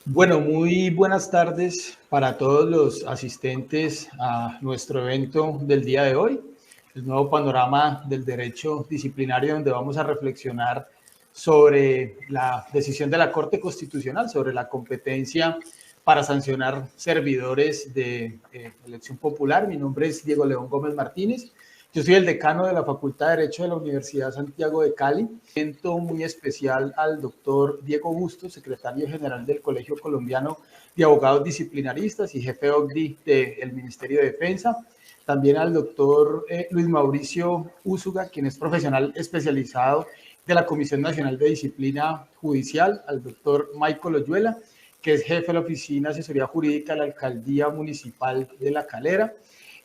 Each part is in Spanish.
Bueno, muy buenas tardes para todos los asistentes a nuestro evento del día de hoy, el nuevo panorama del derecho disciplinario, donde vamos a reflexionar sobre la decisión de la Corte Constitucional, sobre la competencia para sancionar servidores de elección popular. Mi nombre es Diego León Gómez Martínez. Yo soy el decano de la Facultad de Derecho de la Universidad Santiago de Cali. Siento muy especial al doctor Diego Bustos, secretario general del Colegio Colombiano de Abogados Disciplinaristas y jefe OCDI del Ministerio de Defensa. También al doctor Luis Mauricio Úsuga, quien es profesional especializado de la Comisión Nacional de Disciplina Judicial, al doctor Michael Oyuela, que es jefe de la Oficina de Asesoría Jurídica de la Alcaldía Municipal de La Calera,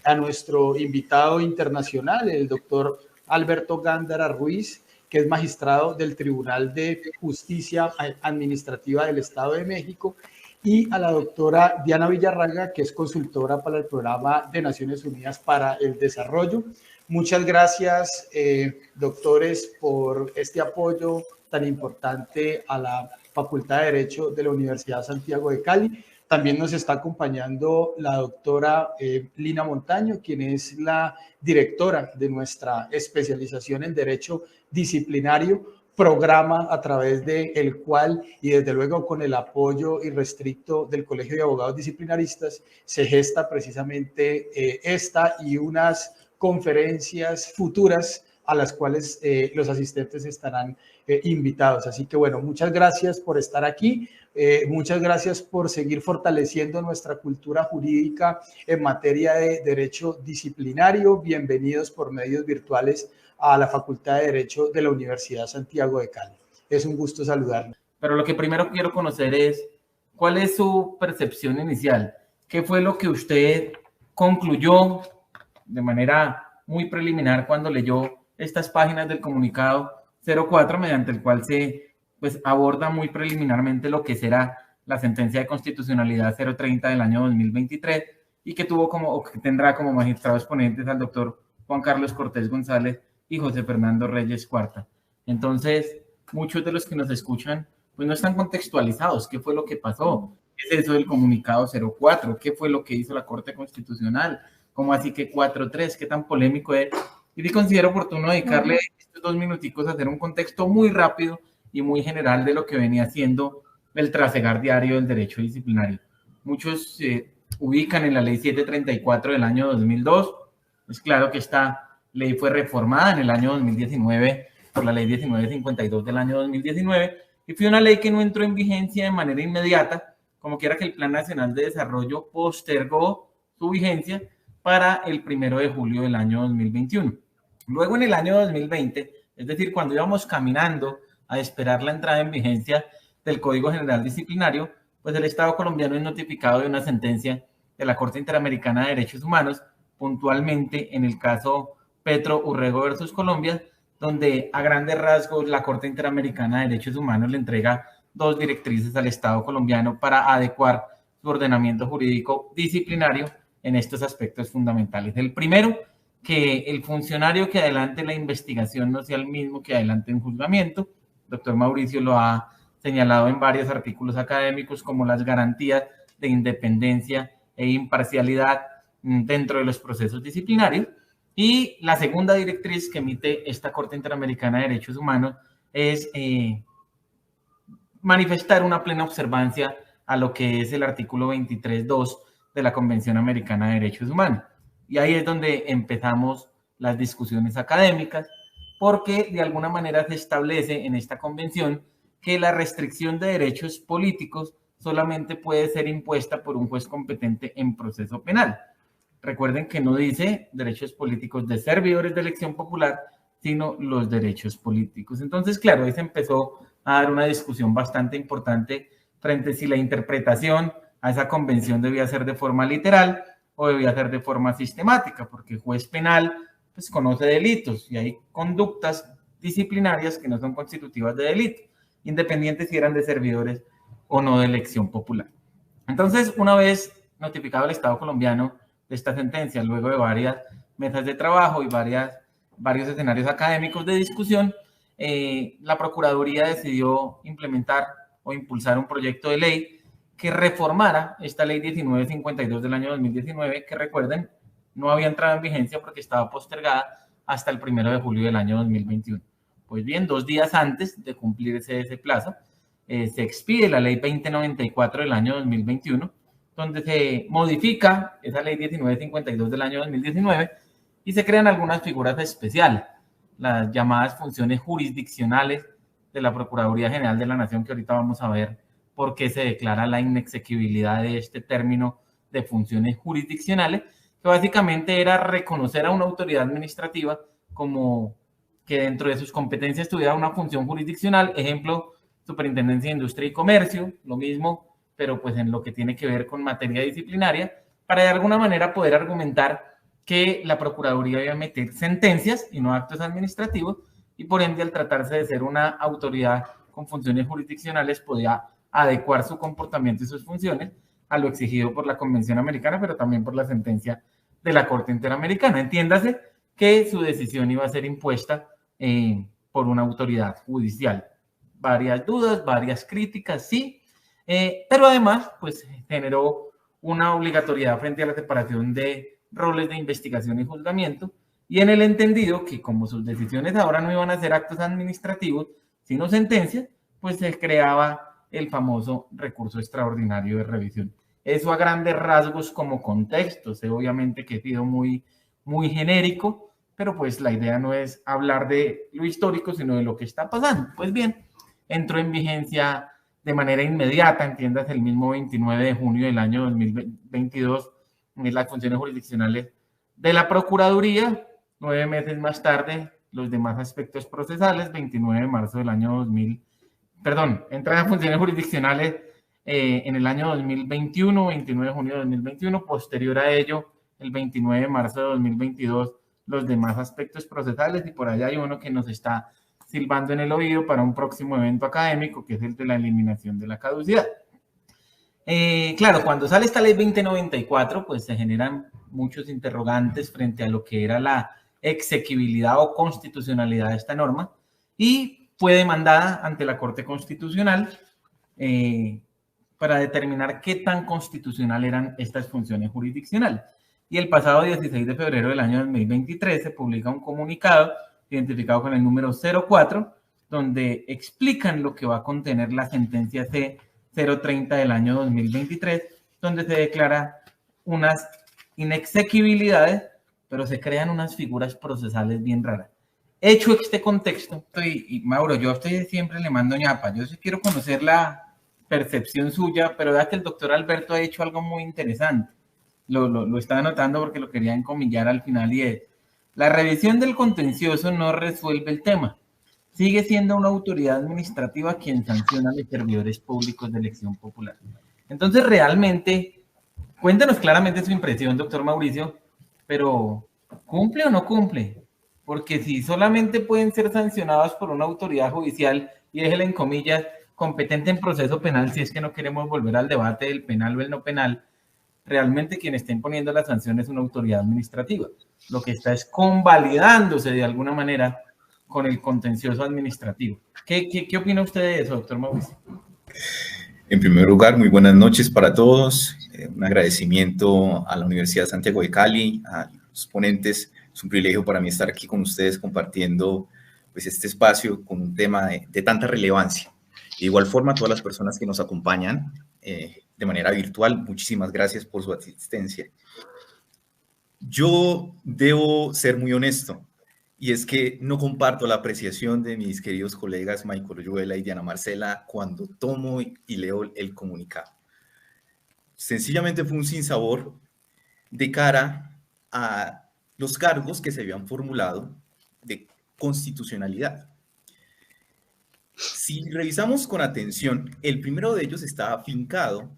a nuestro invitado internacional, el doctor Alberto Gándara Ruiz, que es magistrado del Tribunal de Justicia Administrativa del Estado de México, y a la doctora Diana Villarraga, que es consultora para el Programa de Naciones Unidas para el Desarrollo. Muchas gracias, doctores, por este apoyo tan importante a la Facultad de Derecho de la Universidad Santiago de Cali. También nos está acompañando la doctora Lina Montaño, quien es la directora de nuestra especialización en Derecho Disciplinario, programa a través del cual, y desde luego con el apoyo irrestricto del Colegio de Abogados Disciplinaristas, se gesta precisamente esta y unas conferencias futuras a las cuales los asistentes estarán invitados. Así que bueno, muchas gracias por estar aquí. Muchas gracias por seguir fortaleciendo nuestra cultura jurídica en materia de derecho disciplinario. Bienvenidos por medios virtuales a la Facultad de Derecho de la Universidad Santiago de Cali. Es un gusto saludarlos. Pero lo que primero quiero conocer es cuál es su percepción inicial. ¿Qué fue lo que usted concluyó de manera muy preliminar cuando leyó estas páginas del comunicado 04, mediante el cual se aborda muy preliminarmente lo que será la sentencia de constitucionalidad 030 del año 2023 y que tendrá como magistrados ponentes al doctor Juan Carlos Cortés González y José Fernando Reyes Cuarta? Entonces, muchos de los que nos escuchan pues no están contextualizados. ¿Qué fue lo que pasó? ¿Qué es eso del comunicado 04? ¿Qué fue lo que hizo la Corte Constitucional? ¿Cómo así que 4.3? ¿Qué tan polémico es? Y considero oportuno dedicarle estos 2 minuticos a hacer un contexto muy rápido y muy general de lo que venía siendo el trasegar diario del derecho disciplinario. Muchos ubican en la ley 734 del año 2002. Es claro que esta ley fue reformada en el año 2019 por la ley 1952 del año 2019 y fue una ley que no entró en vigencia de manera inmediata, como quiera que el Plan Nacional de Desarrollo postergó su vigencia para el 1 de julio del año 2021. Luego en el año 2020, es decir, cuando íbamos caminando a esperar la entrada en vigencia del Código General Disciplinario, pues el Estado colombiano es notificado de una sentencia de la Corte Interamericana de Derechos Humanos, puntualmente en el caso Petro Urrego versus Colombia, donde a grandes rasgos la Corte Interamericana de Derechos Humanos le entrega 2 directrices al Estado colombiano para adecuar su ordenamiento jurídico disciplinario en estos aspectos fundamentales. El primero, que el funcionario que adelante la investigación no sea el mismo que adelante un juzgamiento. El doctor Mauricio lo ha señalado en varios artículos académicos como las garantías de independencia e imparcialidad dentro de los procesos disciplinarios. Y la segunda directriz que emite esta Corte Interamericana de Derechos Humanos es manifestar una plena observancia a lo que es el artículo 23.2 de la Convención Americana de Derechos Humanos. Y ahí es donde empezamos las discusiones académicas, porque de alguna manera se establece en esta convención que la restricción de derechos políticos solamente puede ser impuesta por un juez competente en proceso penal. Recuerden que no dice derechos políticos de servidores de elección popular, sino los derechos políticos. Entonces, claro, ahí se empezó a dar una discusión bastante importante frente a si la interpretación a esa convención debía ser de forma literal o debía ser de forma sistemática, porque el juez penal pues conoce delitos y hay conductas disciplinarias que no son constitutivas de delito, independientes si eran de servidores o no de elección popular. Entonces, una vez notificado el Estado colombiano de esta sentencia, luego de varias mesas de trabajo y varios escenarios académicos de discusión, la Procuraduría decidió implementar o impulsar un proyecto de ley que reformara esta ley 1952 del año 2019, que recuerden, no había entrado en vigencia porque estaba postergada hasta el 1 de julio del año 2021. Pues bien, 2 días antes de cumplirse ese plazo, se expide la ley 2094 del año 2021, donde se modifica esa ley 1952 del año 2019 y se crean algunas figuras especiales, las llamadas funciones jurisdiccionales de la Procuraduría General de la Nación, que ahorita vamos a ver por qué se declara la inexequibilidad de este término de funciones jurisdiccionales, que básicamente era reconocer a una autoridad administrativa como que dentro de sus competencias tuviera una función jurisdiccional, ejemplo, Superintendencia de Industria y Comercio, lo mismo, pero pues en lo que tiene que ver con materia disciplinaria, para de alguna manera poder argumentar que la Procuraduría iba a emitir sentencias y no actos administrativos, y por ende, al tratarse de ser una autoridad con funciones jurisdiccionales, podía adecuar su comportamiento y sus funciones a lo exigido por la Convención Americana, pero también por la sentencia de la Corte Interamericana. Entiéndase que su decisión iba a ser impuesta por una autoridad judicial. Varias dudas, varias críticas, sí, pero además, pues generó una obligatoriedad frente a la separación de roles de investigación y juzgamiento, y en el entendido que como sus decisiones ahora no iban a ser actos administrativos, sino sentencias, pues se creaba el famoso recurso extraordinario de revisión. Eso a grandes rasgos como contexto, sé obviamente que he sido muy genérico, pero pues la idea no es hablar de lo histórico, sino de lo que está pasando. Pues bien, entró en vigencia de manera inmediata, entiendas, el mismo 29 de junio del año 2022, las funciones jurisdiccionales de la Procuraduría. 9 meses más tarde, los demás aspectos procesales, 29 de marzo del año 2000, perdón, entran a funciones jurisdiccionales en el año 2021, 29 de junio de 2021, posterior a ello, el 29 de marzo de 2022, los demás aspectos procesales, y por allá hay uno que nos está silbando en el oído para un próximo evento académico, que es el de la eliminación de la caducidad. Claro, cuando sale esta ley 2094, pues se generan muchos interrogantes frente a lo que era la exequibilidad o constitucionalidad de esta norma, y fue demandada ante la Corte Constitucional para determinar qué tan constitucional eran estas funciones jurisdiccionales. Y el pasado 16 de febrero del año 2023 se publica un comunicado identificado con el número 04, donde explican lo que va a contener la sentencia C-030 del año 2023, donde se declara unas inexequibilidades, pero se crean unas figuras procesales bien raras. Hecho este contexto, y Mauro, yo a usted siempre le mando ñapa, yo sí quiero conocer la percepción suya, pero vea que el doctor Alberto ha hecho algo muy interesante. Lo estaba notando porque lo quería encomillar al final, y es: la revisión del contencioso no resuelve el tema. Sigue siendo una autoridad administrativa quien sanciona a los servidores públicos de elección popular. Entonces, realmente, cuéntanos claramente su impresión, doctor Mauricio, pero ¿cumple o no cumple? Porque si solamente pueden ser sancionados por una autoridad judicial, y déjela en comillas, competente en proceso penal, si es que no queremos volver al debate del penal o el no penal, realmente quien está imponiendo la sanción es una autoridad administrativa. Lo que está es convalidándose de alguna manera con el contencioso administrativo. ¿Qué opina usted de eso, doctor Mauricio? En primer lugar, muy buenas noches para todos. Un agradecimiento a la Universidad de Santiago de Cali, a los ponentes. Es un privilegio para mí estar aquí con ustedes compartiendo pues, este espacio con un tema de tanta relevancia. De igual forma, a todas las personas que nos acompañan de manera virtual, muchísimas gracias por su asistencia. Yo debo ser muy honesto, y es que no comparto la apreciación de mis queridos colegas Michael Oyuela y Diana Marcela cuando tomo y leo el comunicado. Sencillamente fue un sinsabor de cara a los cargos que se habían formulado de constitucionalidad. Si revisamos con atención, el primero de ellos está afincado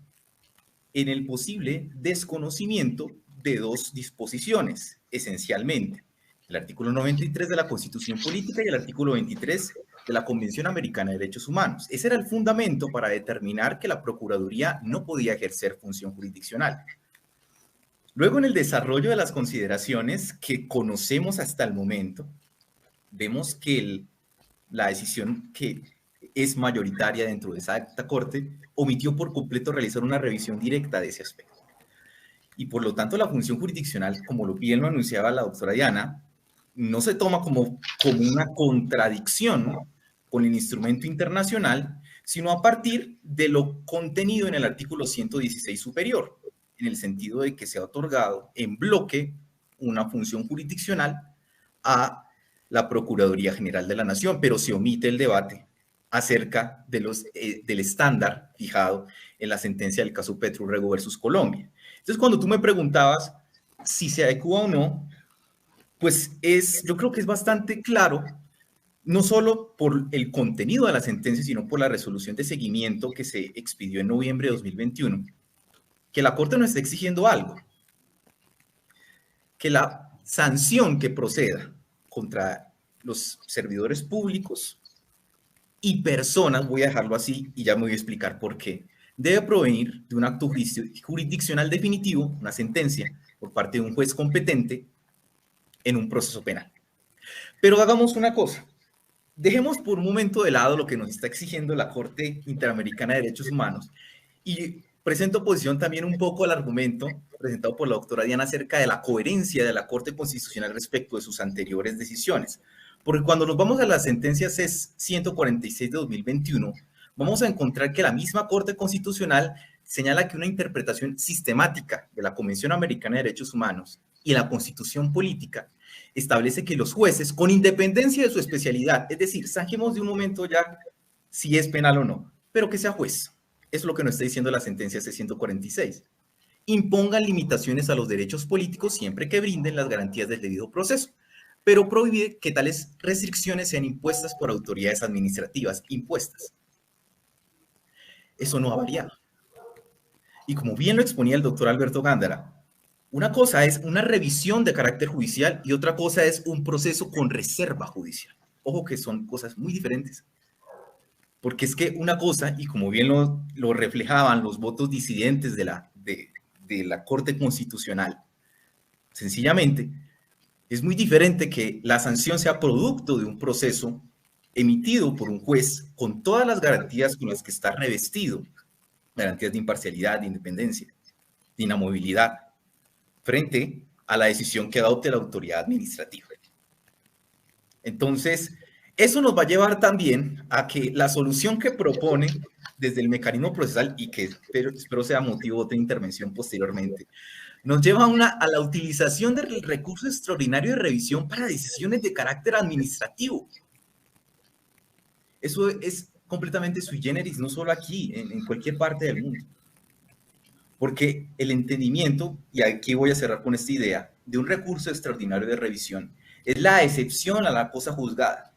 en el posible desconocimiento de dos disposiciones, esencialmente: el artículo 93 de la Constitución Política y el artículo 23 de la Convención Americana de Derechos Humanos. Ese era el fundamento para determinar que la Procuraduría no podía ejercer función jurisdiccional. Luego, en el desarrollo de las consideraciones que conocemos hasta el momento, vemos que la decisión que es mayoritaria dentro de esa alta corte, omitió por completo realizar una revisión directa de ese aspecto. Y por lo tanto, la función jurisdiccional, como bien lo anunciaba la doctora Diana, no se toma como una contradicción con el instrumento internacional, sino a partir de lo contenido en el artículo 116 superior, en el sentido de que se ha otorgado en bloque una función jurisdiccional a la Procuraduría General de la Nación, pero se omite el debate acerca de del estándar fijado en la sentencia del caso Petrurrego versus Colombia. Entonces, cuando tú me preguntabas si se adecua o no, pues yo creo que es bastante claro, no solo por el contenido de la sentencia, sino por la resolución de seguimiento que se expidió en noviembre de 2021, que la Corte nos está exigiendo algo, que la sanción que proceda contra los servidores públicos y personas, voy a dejarlo así y ya me voy a explicar por qué, debe provenir de un acto jurisdiccional definitivo, una sentencia, por parte de un juez competente en un proceso penal. Pero hagamos una cosa, dejemos por un momento de lado lo que nos está exigiendo la Corte Interamericana de Derechos Humanos y presento oposición también un poco al argumento presentado por la doctora Diana acerca de la coherencia de la Corte Constitucional respecto de sus anteriores decisiones. Porque cuando nos vamos a la sentencia CES 146 de 2021, vamos a encontrar que la misma Corte Constitucional señala que una interpretación sistemática de la Convención Americana de Derechos Humanos y la Constitución Política establece que los jueces, con independencia de su especialidad, es decir, saquemos de un momento ya si es penal o no, pero que sea juez, es lo que nos está diciendo la sentencia C-146, impongan limitaciones a los derechos políticos siempre que brinden las garantías del debido proceso, pero prohíbe que tales restricciones sean impuestas por autoridades administrativas impuestas. Eso no ha variado. Y como bien lo exponía el doctor Alberto Gándara, una cosa es una revisión de carácter judicial y otra cosa es un proceso con reserva judicial. Ojo que son cosas muy diferentes. Porque es que una cosa, y como bien lo reflejaban los votos disidentes de la Corte Constitucional, sencillamente, es muy diferente que la sanción sea producto de un proceso emitido por un juez con todas las garantías con las que está revestido, garantías de imparcialidad, de independencia, de inamovilidad, frente a la decisión que adopte la autoridad administrativa. Entonces, eso nos va a llevar también a que la solución que propone desde el mecanismo procesal, y que espero sea motivo de otra intervención posteriormente, nos lleva a la utilización del recurso extraordinario de revisión para decisiones de carácter administrativo. Eso es completamente sui generis, no solo aquí, en cualquier parte del mundo. Porque el entendimiento, y aquí voy a cerrar con esta idea, de un recurso extraordinario de revisión es la excepción a la cosa juzgada.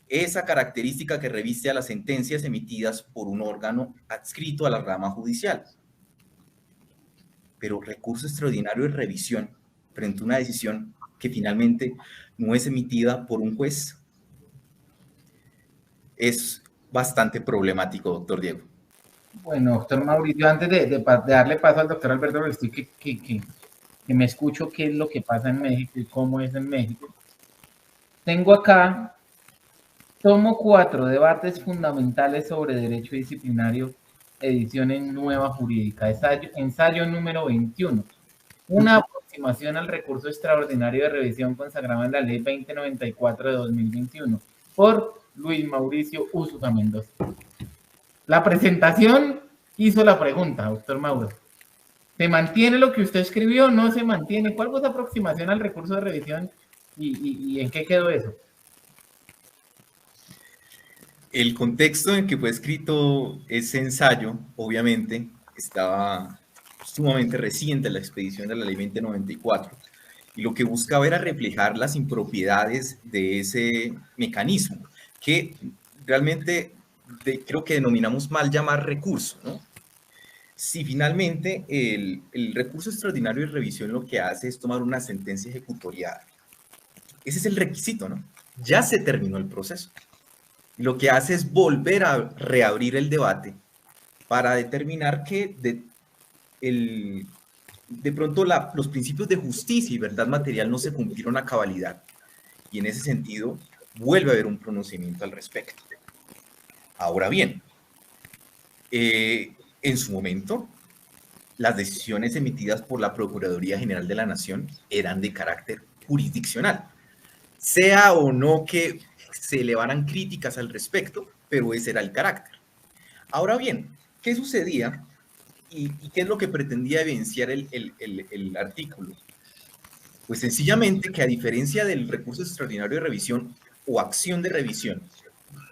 Esa característica que reviste a las sentencias emitidas por un órgano adscrito a la rama judicial. Pero recurso extraordinario de revisión frente a una decisión que finalmente no es emitida por un juez es bastante problemático, doctor Diego. Bueno, doctor Mauricio, antes de darle paso al doctor Alberto, estoy que me escucho qué es lo que pasa en México y cómo es en México. Tengo acá, tomo 4, debates fundamentales sobre derecho disciplinario, edición en Nueva Jurídica, ensayo número 21. Una aproximación al recurso extraordinario de revisión consagrado en la Ley 2094 de 2021, por Luis Mauricio Úsuga Mendoza. La presentación hizo la pregunta, doctor Mauro. ¿Se mantiene lo que usted escribió? ¿No se mantiene? ¿Cuál fue esa aproximación al recurso de revisión y en qué quedó eso? El contexto en que fue escrito ese ensayo, obviamente, estaba sumamente reciente la expedición de la Ley 2094 y lo que buscaba era reflejar las impropiedades de ese mecanismo que realmente creo que denominamos mal llamar recurso, ¿no? Si finalmente el recurso extraordinario de revisión lo que hace es tomar una sentencia ejecutoriada, ese es el requisito, ¿no? Ya se terminó el proceso. Lo que hace es volver a reabrir el debate para determinar que de pronto los principios de justicia y verdad material no se cumplieron a cabalidad. Y en ese sentido, vuelve a haber un pronunciamiento al respecto. Ahora bien, en su momento, las decisiones emitidas por la Procuraduría General de la Nación eran de carácter jurisdiccional. Sea o no que se elevaran críticas al respecto, pero ese era el carácter. Ahora bien, ¿qué sucedía y qué es lo que pretendía evidenciar el artículo? Pues sencillamente que a diferencia del recurso extraordinario de revisión o acción de revisión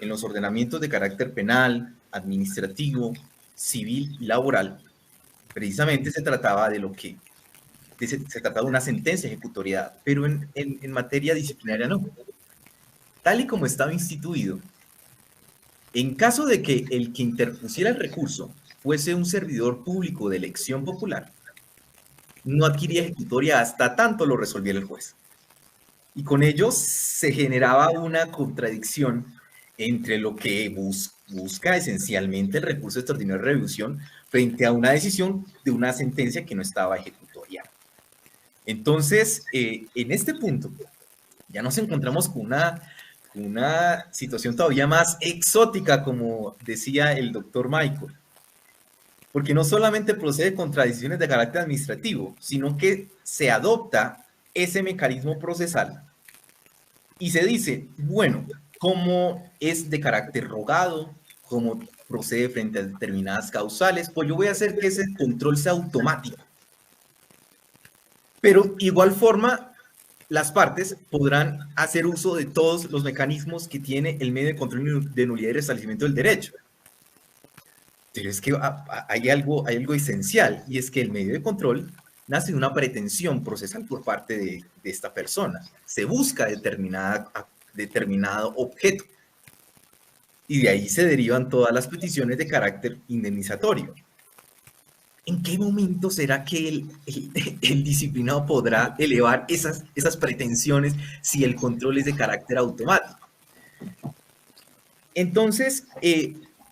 en los ordenamientos de carácter penal, administrativo, civil y laboral, precisamente se trataba de se trataba de una sentencia ejecutoriada, pero en materia disciplinaria no. Tal y como estaba instituido, en caso de que el que interpusiera el recurso fuese un servidor público de elección popular, no adquiría ejecutoria hasta tanto lo resolviera el juez. Y con ello se generaba una contradicción entre lo que busca esencialmente el recurso extraordinario de revisión frente a una decisión de una sentencia que no estaba ejecutoriada. Entonces, en este punto, ya nos encontramos con una situación todavía más exótica, como decía el doctor Michael, porque no solamente procede contra decisiones de carácter administrativo, sino que se adopta ese mecanismo procesal y se dice, bueno, como es de carácter rogado, como procede frente a determinadas causales, pues yo voy a hacer que ese control sea automático. Pero igual forma, las partes podrán hacer uso de todos los mecanismos que tiene el medio de control de nulidad y restablecimiento del derecho. Pero es que hay algo esencial, y es que el medio de control nace de una pretensión procesal por parte de esta persona. Se busca determinado objeto. Y de ahí se derivan todas las peticiones de carácter indemnizatorio. ¿En qué momento será que el disciplinado podrá elevar esas pretensiones si el control es de carácter automático? Entonces,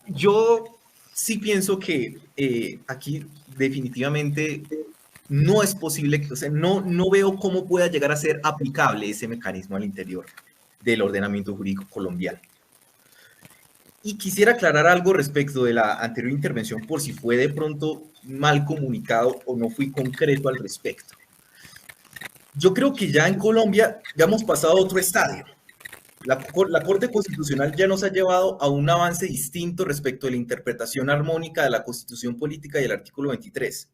yo sí pienso que aquí definitivamente no es posible, o sea, no veo cómo pueda llegar a ser aplicable ese mecanismo al interior del ordenamiento jurídico colombiano. Y quisiera aclarar algo respecto de la anterior intervención por si fue de pronto mal comunicado o no fui concreto al respecto. Yo creo que ya en Colombia ya hemos pasado a otro estadio. La Corte Constitucional ya nos ha llevado a un avance distinto respecto de la interpretación armónica de la Constitución Política y el artículo 23.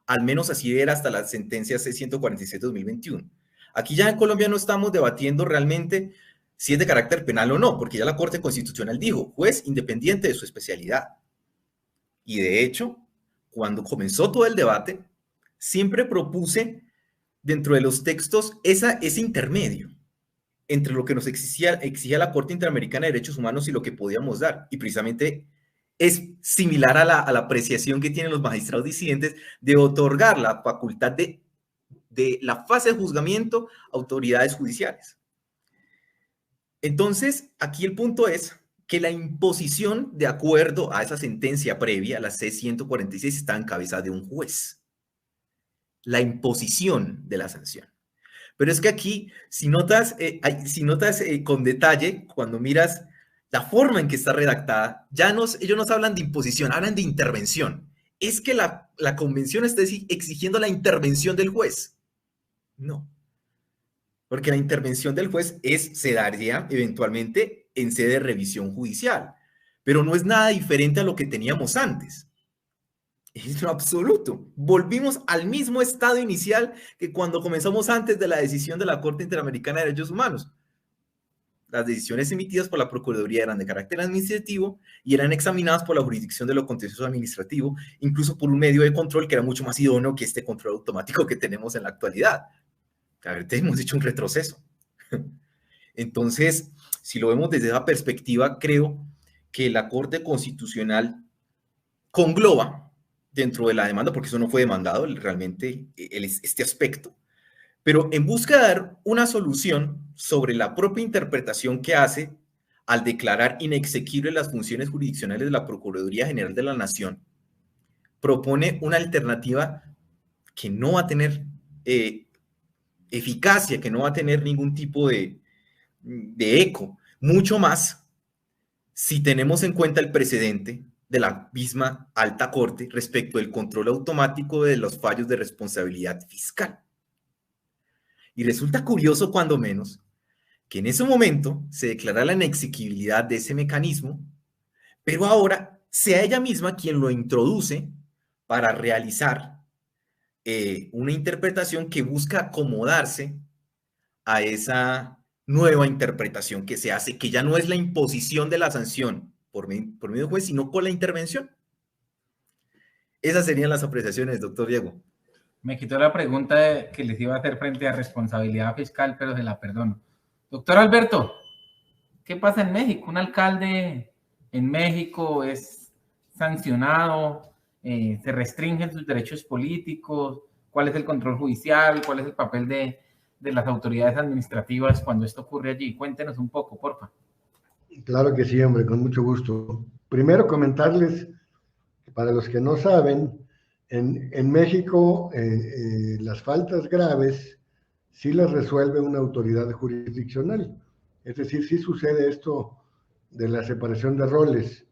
Al menos así era hasta la sentencia C-147/2021. Aquí ya en Colombia no estamos debatiendo realmente si es de carácter penal o no, porque ya la Corte Constitucional dijo, juez independiente de su especialidad. Y de hecho, cuando comenzó todo el debate, siempre propuse dentro de los textos ese intermedio entre lo que nos exigía la Corte Interamericana de Derechos Humanos y lo que podíamos dar. Y precisamente es similar a la apreciación que tienen los magistrados disidentes de otorgar la facultad de la fase de juzgamiento a autoridades judiciales. Entonces, aquí el punto es que la imposición de acuerdo a esa sentencia previa, la C-146, está en cabeza de un juez. La imposición de la sanción. Pero es que aquí, si notas con detalle, cuando miras la forma en que está redactada, ellos no hablan de imposición, hablan de intervención. ¿Es que la convención está exigiendo la intervención del juez? No. Porque la intervención del juez se daría eventualmente en sede de revisión judicial, pero no es nada diferente a lo que teníamos antes. Es lo absoluto. Volvimos al mismo estado inicial que cuando comenzamos antes de la decisión de la Corte Interamericana de Derechos Humanos. Las decisiones emitidas por la Procuraduría eran de carácter administrativo y eran examinadas por la jurisdicción de lo contencioso administrativo, incluso por un medio de control que era mucho más idóneo que este control automático que tenemos en la actualidad. Ahorita hemos hecho un retroceso. Entonces, si lo vemos desde esa perspectiva, creo que la Corte Constitucional congloba dentro de la demanda, porque eso no fue demandado realmente, este aspecto, pero en busca de dar una solución sobre la propia interpretación que hace al declarar inexequibles las funciones jurisdiccionales de la Procuraduría General de la Nación, propone una alternativa que no va a tener eficacia, que no va a tener ningún tipo de eco, mucho más si tenemos en cuenta el precedente de la misma alta corte respecto del control automático de los fallos de responsabilidad fiscal. Y resulta curioso, cuando menos, que en ese momento se declara la inexequibilidad de ese mecanismo, pero ahora sea ella misma quien lo introduce para realizar una interpretación que busca acomodarse a esa nueva interpretación que se hace, que ya no es la imposición de la sanción por medio del juez, sino con la intervención. Esas serían las apreciaciones, doctor Diego. Me quitó la pregunta que les iba a hacer frente a responsabilidad fiscal, pero se la perdono. Doctor Alberto, ¿qué pasa en México? ¿Un alcalde en México es sancionado? ¿Se restringen sus derechos políticos? ¿Cuál es el control judicial? ¿Cuál es el papel de las autoridades administrativas cuando esto ocurre allí? Cuéntenos un poco, porfa. Claro que sí, hombre, con mucho gusto. Primero comentarles, para los que no saben, en México las faltas graves sí las resuelve una autoridad jurisdiccional. Es decir, sí sucede esto de la separación de roles.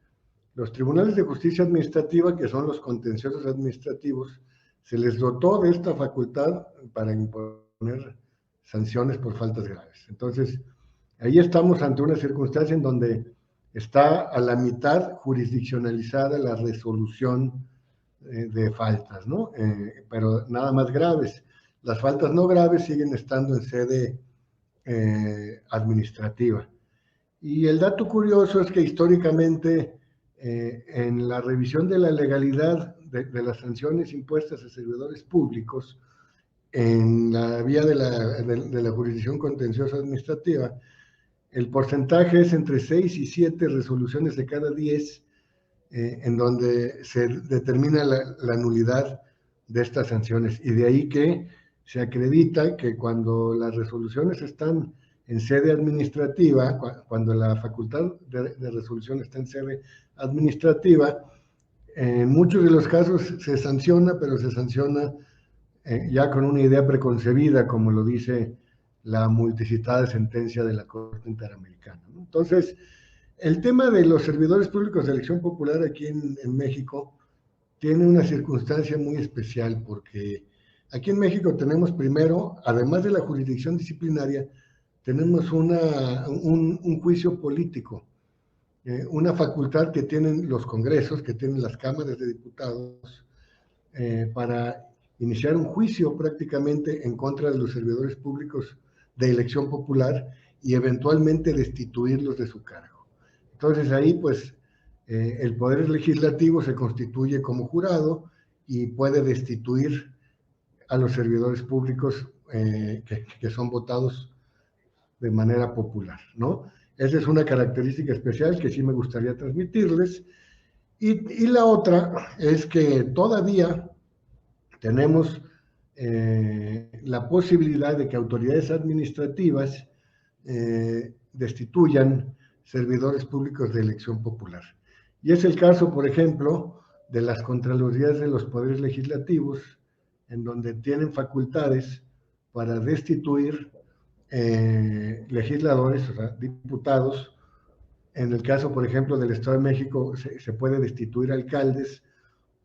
Los tribunales de justicia administrativa, que son los contenciosos administrativos, se les dotó de esta facultad para imponer sanciones por faltas graves. Entonces, ahí estamos ante una circunstancia en donde está a la mitad jurisdiccionalizada la resolución de faltas, ¿no? Pero nada más graves. Las faltas no graves siguen estando en sede administrativa. Y el dato curioso es que históricamente en la revisión de la legalidad de las sanciones impuestas a servidores públicos, en la vía de la jurisdicción contenciosa administrativa, el porcentaje es entre 6 y 7 resoluciones de cada 10 en donde se determina la nulidad de estas sanciones. Y de ahí que se acredita que cuando las resoluciones están en sede administrativa, cuando la facultad de resolución está en sede administrativa, en muchos de los casos se sanciona, pero se sanciona ya con una idea preconcebida, como lo dice la multicitada sentencia de la Corte Interamericana, ¿no? Entonces, el tema de los servidores públicos de elección popular aquí en México tiene una circunstancia muy especial, porque aquí en México tenemos primero, además de la jurisdicción disciplinaria, tenemos un juicio político, una facultad que tienen los congresos, que tienen las cámaras de diputados, para iniciar un juicio prácticamente en contra de los servidores públicos de elección popular y eventualmente destituirlos de su cargo. Entonces ahí pues el Poder Legislativo se constituye como jurado y puede destituir a los servidores públicos que son votados de manera popular, ¿no? Esa es una característica especial que sí me gustaría transmitirles. Y la otra es que todavía tenemos la posibilidad de que autoridades administrativas destituyan servidores públicos de elección popular. Y es el caso, por ejemplo, de las contralorías de los poderes legislativos, en donde tienen facultades para destituir legisladores, o sea, diputados. En el caso, por ejemplo, del Estado de México, se puede destituir alcaldes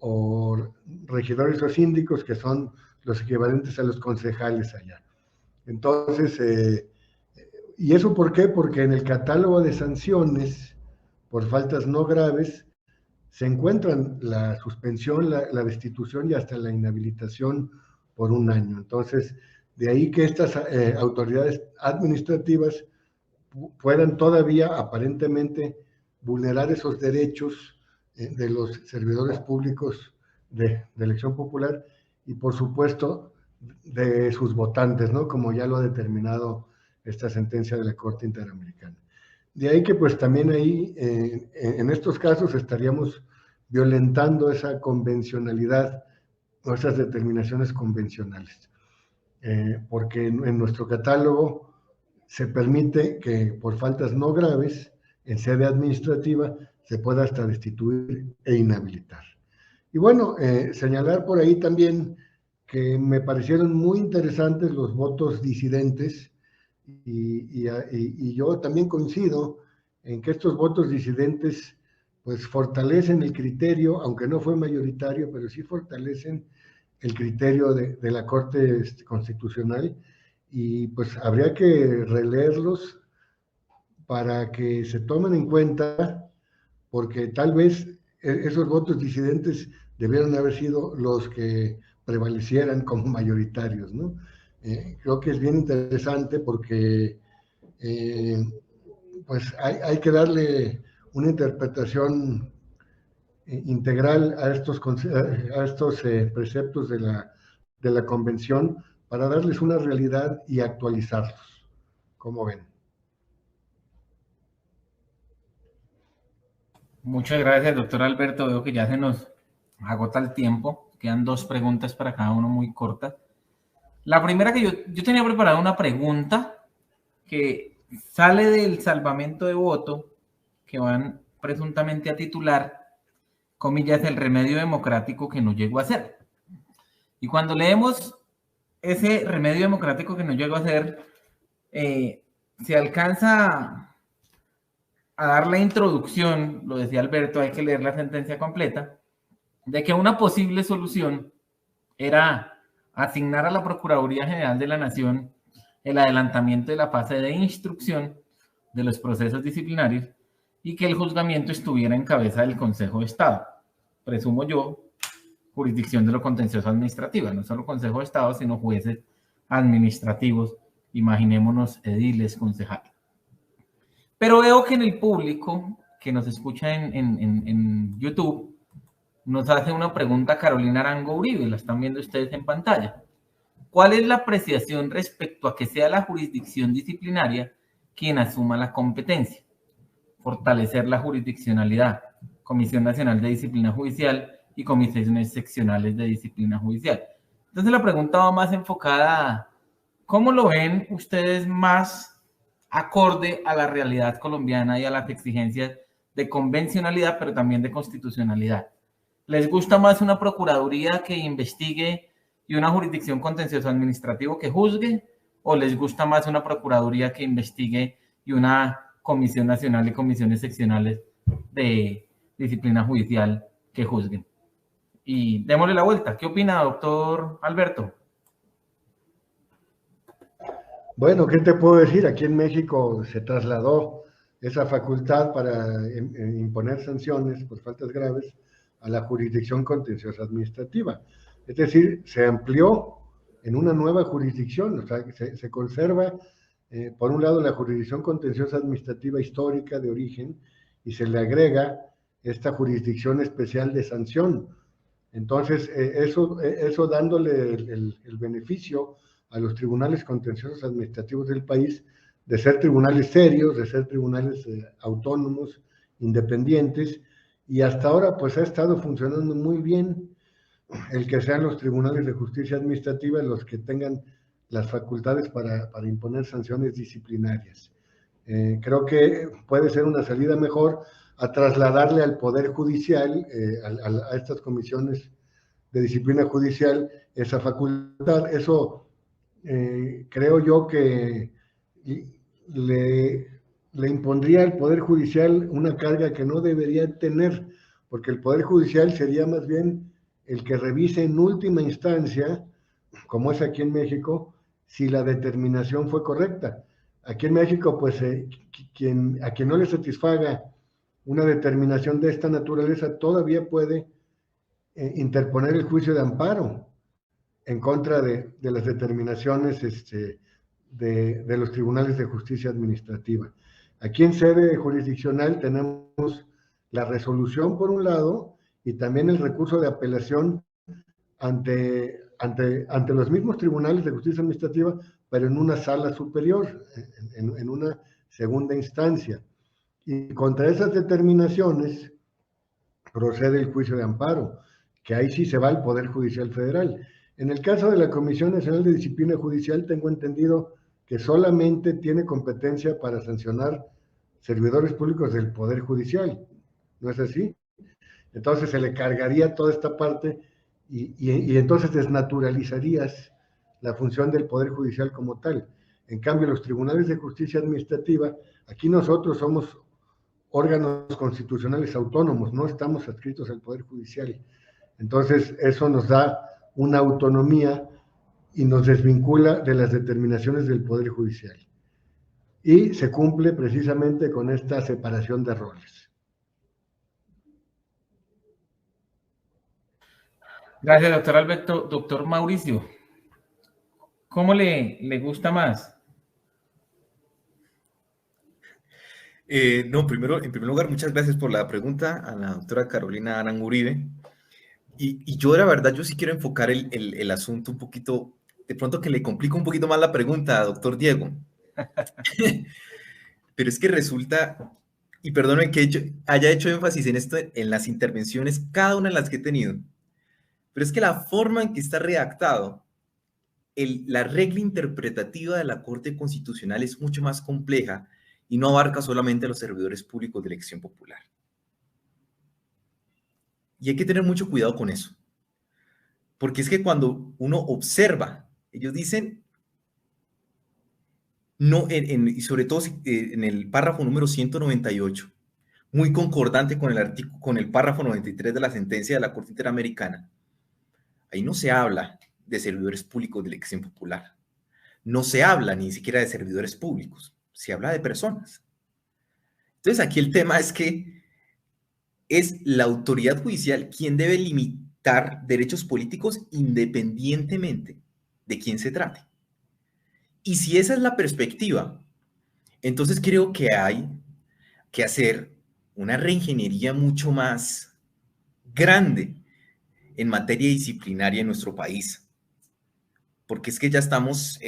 o regidores o síndicos, que son los equivalentes a los concejales allá. Entonces, ¿y eso por qué? Porque en el catálogo de sanciones por faltas no graves se encuentran la suspensión, la destitución y hasta la inhabilitación por 1 año. Entonces, de ahí que estas autoridades administrativas puedan todavía aparentemente vulnerar esos derechos de los servidores públicos de elección popular y, por supuesto, de sus votantes, ¿no? Como ya lo ha determinado esta sentencia de la Corte Interamericana. De ahí que pues también ahí, en estos casos, estaríamos violentando esa convencionalidad o esas determinaciones convencionales, porque en nuestro catálogo se permite que por faltas no graves, en sede administrativa, se pueda hasta destituir e inhabilitar. Y bueno, señalar por ahí también que me parecieron muy interesantes los votos disidentes, y yo también coincido en que estos votos disidentes pues fortalecen el criterio, aunque no fue mayoritario, pero sí fortalecen el criterio de la Corte Constitucional, y pues habría que releerlos para que se tomen en cuenta, porque tal vez esos votos disidentes debieron haber sido los que prevalecieran como mayoritarios, ¿no? Creo que es bien interesante porque pues hay que darle una interpretación integral a estos preceptos de la Convención para darles una realidad y actualizarlos. ¿Cómo ven? Muchas gracias, doctor Alberto. Veo que ya se nos agota el tiempo. Quedan 2 preguntas para cada uno muy cortas. La primera que yo tenía preparada una pregunta que sale del salvamento de voto que van presuntamente a titular, comillas, el remedio democrático que no llegó a ser. Y cuando leemos ese remedio democrático que no llegó a ser, se alcanza a dar la introducción, lo decía Alberto, hay que leer la sentencia completa, de que una posible solución era asignar a la Procuraduría General de la Nación el adelantamiento de la fase de instrucción de los procesos disciplinarios y que el juzgamiento estuviera en cabeza del Consejo de Estado. Presumo yo, jurisdicción de lo contencioso administrativa, no solo Consejo de Estado, sino jueces administrativos, imaginémonos ediles, concejales. Pero veo que en el público que nos escucha en YouTube nos hace una pregunta Carolina Arango Uribe, la están viendo ustedes en pantalla. ¿Cuál es la apreciación respecto a que sea la jurisdicción disciplinaria quien asuma la competencia? Fortalecer la jurisdiccionalidad, Comisión Nacional de Disciplina Judicial y comisiones seccionales de disciplina judicial. Entonces la pregunta va más enfocada a ¿cómo lo ven ustedes más acorde a la realidad colombiana y a las exigencias de convencionalidad, pero también de constitucionalidad? ¿Les gusta más una procuraduría que investigue y una jurisdicción contencioso administrativo que juzgue? ¿O les gusta más una procuraduría que investigue y una comisión nacional y comisiones seccionales de disciplina judicial que juzguen? Y démosle la vuelta. ¿Qué opina, doctor Alberto? Bueno, ¿qué te puedo decir? Aquí en México se trasladó esa facultad para imponer sanciones por faltas graves a la jurisdicción contenciosa administrativa. Es decir, se amplió en una nueva jurisdicción, o sea, se conserva, por un lado, la jurisdicción contenciosa administrativa histórica de origen y se le agrega esta jurisdicción especial de sanción. Entonces, eso dándole el beneficio a los tribunales contenciosos administrativos del país de ser tribunales serios, de ser tribunales autónomos, independientes, y hasta ahora pues ha estado funcionando muy bien el que sean los tribunales de justicia administrativa los que tengan las facultades para imponer sanciones disciplinarias. Creo que puede ser una salida mejor a trasladarle al Poder Judicial, a estas comisiones de disciplina judicial, esa facultad. Eso creo yo que le impondría al Poder Judicial una carga que no debería tener, porque el Poder Judicial sería más bien el que revise en última instancia, como es aquí en México, si la determinación fue correcta. Aquí en México, pues, a quien no le satisfaga una determinación de esta naturaleza todavía puede interponer el juicio de amparo en contra de las determinaciones de los tribunales de justicia administrativa. Aquí en sede jurisdiccional tenemos la resolución por un lado y también el recurso de apelación ante los mismos tribunales de justicia administrativa, pero en una sala superior, en una segunda instancia. Y contra esas determinaciones procede el juicio de amparo, que ahí sí se va al Poder Judicial Federal. En el caso de la Comisión Nacional de Disciplina Judicial, tengo entendido que solamente tiene competencia para sancionar servidores públicos del Poder Judicial. ¿No es así? Entonces se le cargaría toda esta parte y entonces desnaturalizarías la función del Poder Judicial como tal. En cambio, los tribunales de justicia administrativa, aquí nosotros somos órganos constitucionales autónomos, no estamos adscritos al Poder Judicial. Entonces, eso nos da una autonomía y nos desvincula de las determinaciones del Poder Judicial. Y se cumple precisamente con esta separación de roles. Gracias, doctor Alberto. Doctor Mauricio, ¿cómo le gusta más? No, primero, en primer lugar, muchas gracias por la pregunta a la doctora Carolina Arango-Uribe. Y yo, la verdad, yo sí quiero enfocar el asunto un poquito, de pronto que le complico un poquito más la pregunta, doctor Diego. Pero es que resulta, y perdóneme que haya hecho énfasis en esto, en las intervenciones, cada una de las que he tenido, pero es que la forma en que está redactado, la regla interpretativa de la Corte Constitucional es mucho más compleja y no abarca solamente a los servidores públicos de elección popular. Y hay que tener mucho cuidado con eso, porque es que cuando uno observa, ellos dicen, no, y sobre todo en el párrafo número 198, muy concordante con con el párrafo 93 de la sentencia de la Corte Interamericana, ahí no se habla de servidores públicos de elección popular, no se habla ni siquiera de servidores públicos, se habla de personas. Entonces aquí el tema es que es la autoridad judicial quien debe limitar derechos políticos independientemente de quién se trate. Y si esa es la perspectiva, entonces creo que hay que hacer una reingeniería mucho más grande en materia disciplinaria en nuestro país. Porque es que ya estamos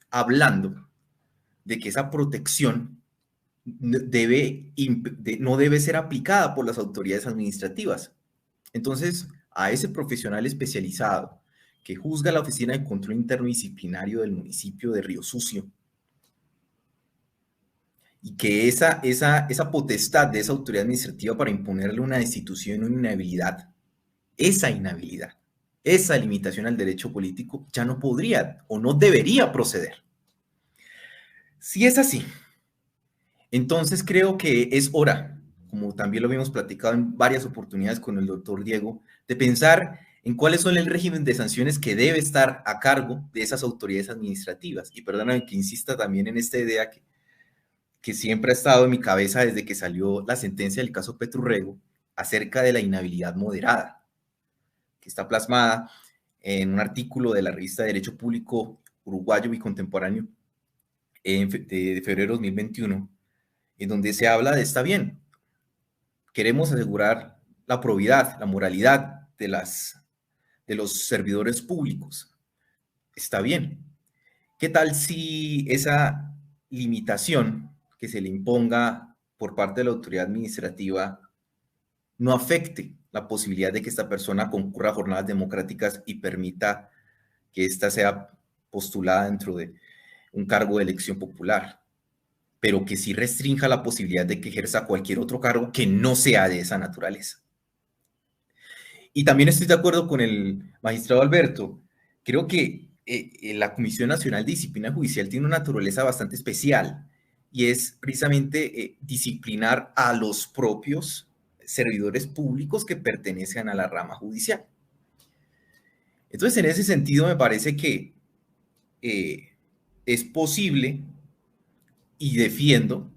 hablando de que esa protección no debe ser aplicada por las autoridades administrativas. Entonces, a ese profesional especializado que juzga la Oficina de Control Interno Disciplinario del municipio de Río Sucio, y que esa potestad de esa autoridad administrativa para imponerle una destitución o una inhabilidad, esa limitación al derecho político ya no podría o no debería proceder. Si es así, entonces creo que es hora, como también lo habíamos platicado en varias oportunidades con el doctor Diego, de pensar en cuáles son el régimen de sanciones que debe estar a cargo de esas autoridades administrativas. Y perdóname que insista también en esta idea que siempre ha estado en mi cabeza desde que salió la sentencia del caso Petrurrego acerca de la inhabilidad moderada, que está plasmada en un artículo de la revista de Derecho Público Uruguayo y Contemporáneo de febrero de 2021, en donde se habla de, está bien, queremos asegurar la probidad, la moralidad de los servidores públicos. Está bien. ¿Qué tal si esa limitación que se le imponga por parte de la autoridad administrativa no afecte la posibilidad de que esta persona concurra a jornadas democráticas y permita que ésta sea postulada dentro de un cargo de elección popular, pero que sí restrinja la posibilidad de que ejerza cualquier otro cargo que no sea de esa naturaleza? Y también estoy de acuerdo con el magistrado Alberto. Creo que la Comisión Nacional de Disciplina Judicial tiene una naturaleza bastante especial y es precisamente disciplinar a los propios servidores públicos que pertenecen a la rama judicial. Entonces, en ese sentido, me parece que es posible y defiendo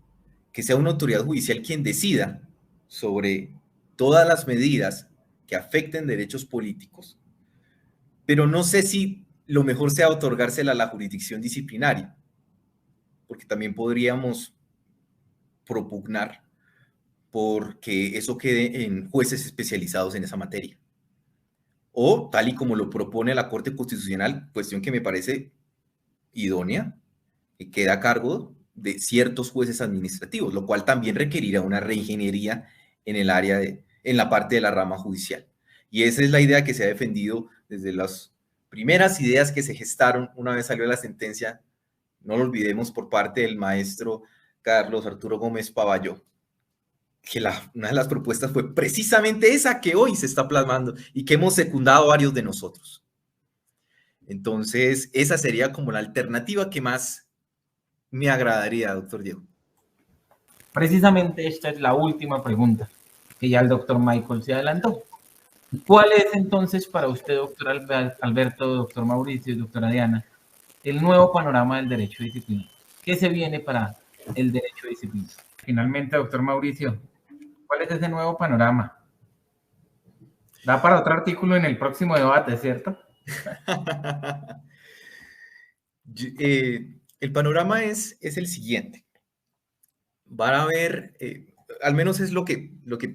que sea una autoridad judicial quien decida sobre todas las medidas que afecten derechos políticos, pero no sé si lo mejor sea otorgársela a la jurisdicción disciplinaria, porque también podríamos propugnar porque eso quede en jueces especializados en esa materia. O, tal y como lo propone la Corte Constitucional, cuestión que me parece idónea, que queda a cargo de ciertos jueces administrativos, lo cual también requerirá una reingeniería en el área en la parte de la rama judicial. Y esa es la idea que se ha defendido desde las primeras ideas que se gestaron una vez salió la sentencia, no lo olvidemos, por parte del maestro Carlos Arturo Gómez Pavalló, que una de las propuestas fue precisamente esa que hoy se está plasmando y que hemos secundado varios de nosotros. Entonces, esa sería como la alternativa que más me agradaría, doctor Diego. Precisamente esta es la última pregunta, que ya el doctor Michael se adelantó. ¿Cuál es entonces para usted, doctor Alberto, doctor Mauricio y doctora Diana, el nuevo panorama del derecho disciplinario? ¿Qué se viene para el derecho disciplinario? Finalmente, doctor Mauricio, ¿cuál es ese nuevo panorama? Da para otro artículo en el próximo debate, ¿cierto? El panorama es el siguiente. Van a haber, al menos es lo que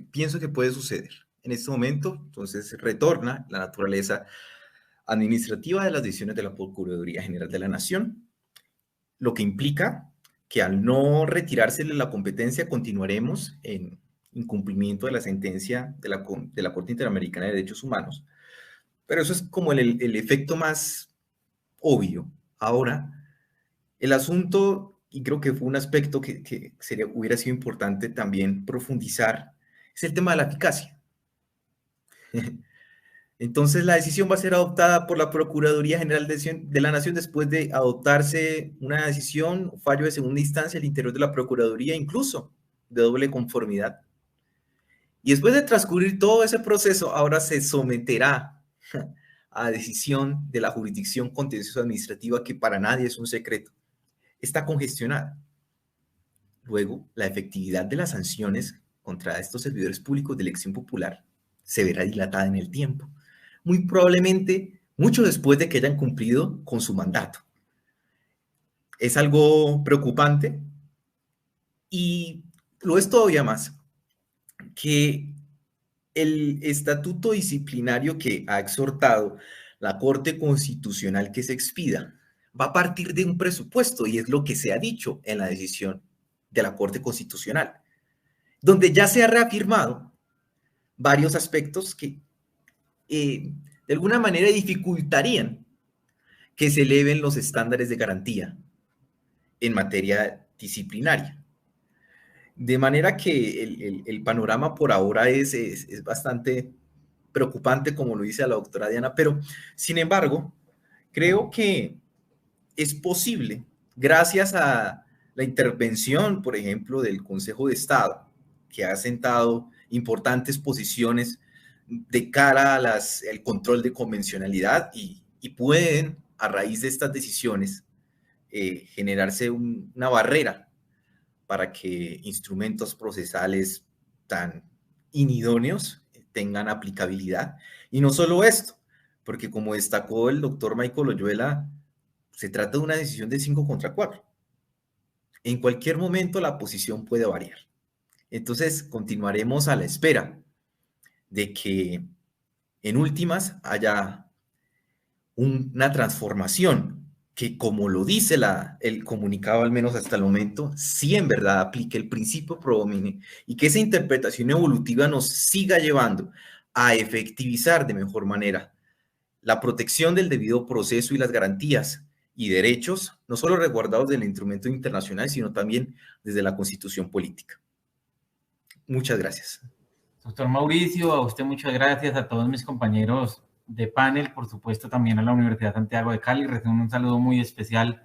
pienso que puede suceder. En este momento, entonces, retorna la naturaleza administrativa de las decisiones de la Procuraduría General de la Nación, lo que implica que al no retirársele la competencia, continuaremos en incumplimiento de la sentencia de la Corte Interamericana de Derechos Humanos. Pero eso es como el efecto más obvio. Ahora, el asunto, y creo que fue un aspecto que hubiera sido importante también profundizar, es el tema de la eficacia. Entonces, la decisión va a ser adoptada por la Procuraduría General de la Nación después de adoptarse una decisión o fallo de segunda instancia al interior de la Procuraduría, incluso de doble conformidad. Y después de transcurrir todo ese proceso, ahora se someterá a decisión de la jurisdicción contencioso administrativa, que para nadie es un secreto. Está congestionada. Luego, la efectividad de las sanciones contra estos servidores públicos de elección popular se verá dilatada en el tiempo, muy probablemente mucho después de que hayan cumplido con su mandato. Es algo preocupante y lo es todavía más que el estatuto disciplinario que ha exhortado la Corte Constitucional que se expida va a partir de un presupuesto, y es lo que se ha dicho en la decisión de la Corte Constitucional, donde ya se ha reafirmado varios aspectos que de alguna manera dificultarían que se eleven los estándares de garantía en materia disciplinaria. De manera que el panorama por ahora es bastante preocupante, como lo dice la doctora Diana, pero sin embargo, creo que es posible, gracias a la intervención, por ejemplo, del Consejo de Estado, que ha sentado importantes posiciones de cara al control de convencionalidad y pueden, a raíz de estas decisiones, generarse una barrera para que instrumentos procesales tan inidóneos tengan aplicabilidad. Y no solo esto, porque como destacó el doctor Michael Oyuela, se trata de una decisión de 5 contra 4. En cualquier momento la posición puede variar. Entonces continuaremos a la espera de que en últimas haya una transformación que, como lo dice el comunicado, al menos hasta el momento, sí en verdad aplique el principio pro domine, y que esa interpretación evolutiva nos siga llevando a efectivizar de mejor manera la protección del debido proceso y las garantías y derechos, no solo resguardados del instrumento internacional, sino también desde la Constitución política. Muchas gracias. Doctor Mauricio, a usted muchas gracias, a todos mis compañeros de panel, por supuesto también a la Universidad Santiago de Cali. Recibo un saludo muy especial